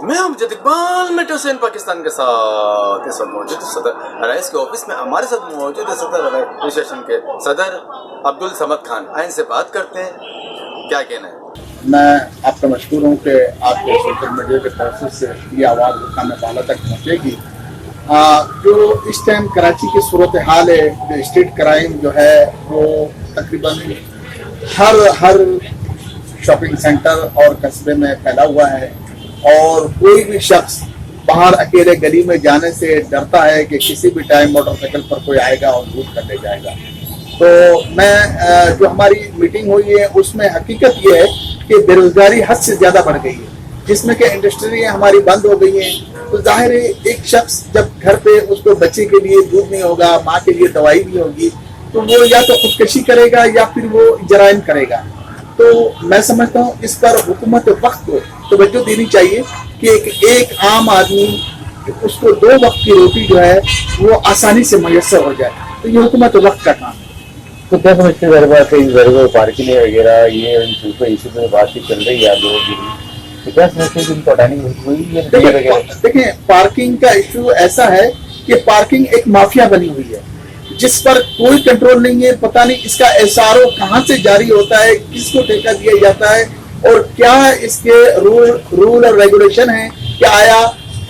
میں جد اقبال میٹرو سین پاکستان کے ساتھ اس وقت موجود صدر رئیس کے آفس میں ہمارے ساتھ موجود ہے صدر ایسوسیشن کے صدر عبدالصمد خان. آئین سے بات کرتے ہیں, کیا کہنا ہے؟ میں آپ کا مشکور ہوں کہ آپ کے سوشل میڈیا کے طرف سے یہ آواز مقام بالا تک پہنچے گی. جو اس ٹائم کراچی کی صورتحال ہے, اسٹریٹ کرائم جو ہے وہ تقریباً ہر شاپنگ سینٹر اور قصبے میں پھیلا ہوا ہے, اور کوئی بھی شخص باہر اکیلے گلی میں جانے سے ڈرتا ہے کہ کسی بھی ٹائم موٹر سائیکل پر کوئی آئے گا اور لوٹ کر لے جائے گا. تو میں جو ہماری میٹنگ ہوئی ہے اس میں حقیقت یہ ہے کہ بے روزگاری حد سے زیادہ بڑھ گئی ہے, جس میں کہ انڈسٹریاں ہماری بند ہو گئی ہیں. تو ظاہر ہے ایک شخص جب گھر پہ اس کو بچے کے لیے دودھ نہیں ہوگا, ماں کے لیے دوائی نہیں ہوگی, تو وہ یا تو خودکشی کرے گا یا پھر وہ جرائم کرے گا. تو میں سمجھتا ہوں اس پر حکومت وقت کو توجہ دینی چاہیے کہ ایک عام آدمی اس کو 2 وقت کی روٹی جو ہے وہ آسانی سے میسر ہو جائے. تو یہ حکومت وقت کا کام ہے. تو کیا سمجھتے ہیں ضرور پارکنگ وغیرہ یہ ایشو میں بات چیت چل رہی ہے آپ لوگوں کی, تو کیا سمجھتے ہیں کہ ان کو ہٹانی ہوئی؟ دیکھیں, پارکنگ کا ایشو ایسا ہے کہ پارکنگ ایک مافیا بنی ہوئی ہے جس پر کوئی کنٹرول نہیں ہے. پتہ نہیں اس کا SRO کہاں سے جاری ہوتا ہے, کس کو ٹھیکہ دیا جاتا ہے, اور کیا اس کے رول اور ریگولیشن ہیں کہ آیا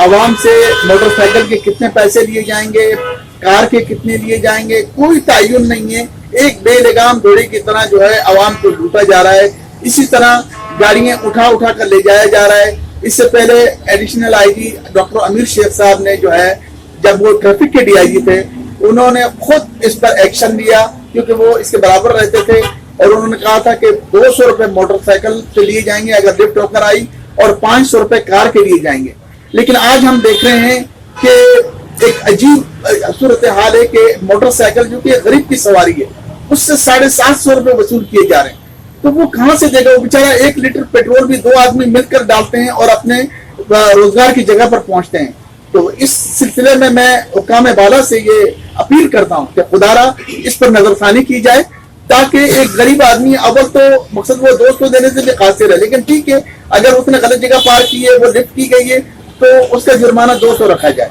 عوام سے موٹر سائیکل کے کتنے پیسے لیے جائیں گے, کار کے کتنے لیے جائیں گے, کوئی تعین نہیں ہے. ایک بے لگام گھوڑے کی طرح جو ہے عوام کو لوٹا جا رہا ہے. اسی طرح گاڑیاں اٹھا کر لے جایا جا رہا ہے. اس سے پہلے ایڈیشنل IG ڈاکٹر امیر شیخ صاحب نے جو ہے, جب وہ ٹریفک کے DIG تھے, انہوں نے خود اس پر ایکشن لیا کیونکہ وہ اس کے برابر رہتے تھے, اور انہوں نے کہا تھا کہ 200 روپے موٹر سائیکل سے لیے جائیں گے اگر لفٹ ہو کر آئی, اور 500 روپے کار کے لیے جائیں گے. لیکن آج ہم دیکھ رہے ہیں کہ ایک عجیب صورتحال ہے کہ موٹر سائیکل جو کہ غریب کی سواری ہے اس سے 750 روپے وصول کیے جا رہے ہیں. تو وہ کہاں سے دے گا؟ وہ بیچارہ 1 لیٹر پیٹرول بھی 2 آدمی مل کر ڈالتے ہیں اور اپنے روزگار کی جگہ پر پہنچتے ہیں. تو اس سلسلے میں حکام بالا سے یہ اپیل کرتا ہوں کہ خدارا اس پر نظر ثانی کی جائے, تاکہ ایک غریب آدمی, اول تو مقصد وہ 200 دینے سے بھی قاصر ہے, لیکن ٹھیک ہے اگر اس نے غلط جگہ پارک کی ہے, وہ لفٹ کی گئی ہے, تو اس کا جرمانہ 200 رکھا جائے.